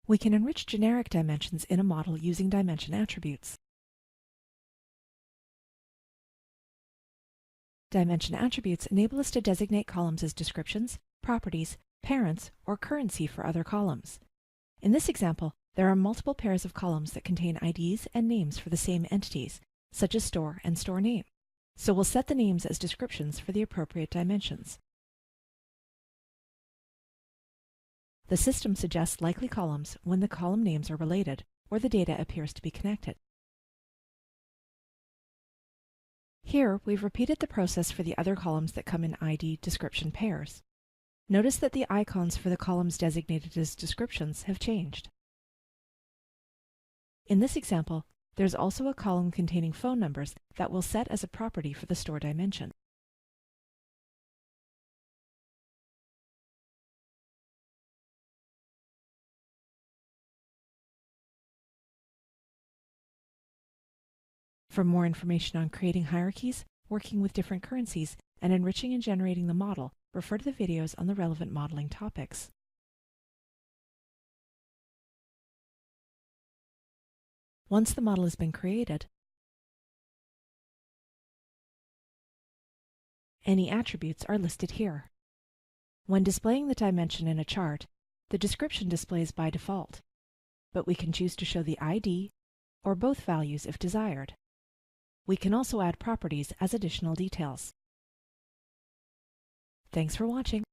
We can enrich generic dimensions in a model using dimension attributes. Dimension attributes enable us to designate columns as descriptions, properties, parents, or currency for other columns. In this example, there are multiple pairs of columns that contain IDs and names for the same entities, such as store and store name. So we'll set the names as descriptions for the appropriate dimensions. The system suggests likely columns when the column names are related or the data appears to be connected. Here, we've repeated the process for the other columns that come in ID description pairs. Notice that the icons for the columns designated as descriptions have changed. In this example, there's also a column containing phone numbers that we'll set as a property for the store dimension. For more information on creating hierarchies, working with different currencies, and enriching and generating the model, refer to the videos on the relevant modeling topics. Once the model has been created, any attributes are listed here. When displaying the dimension in a chart, the description displays by default, but we can choose to show the ID or both values if desired. We can also add properties as additional details. Thanks for watching.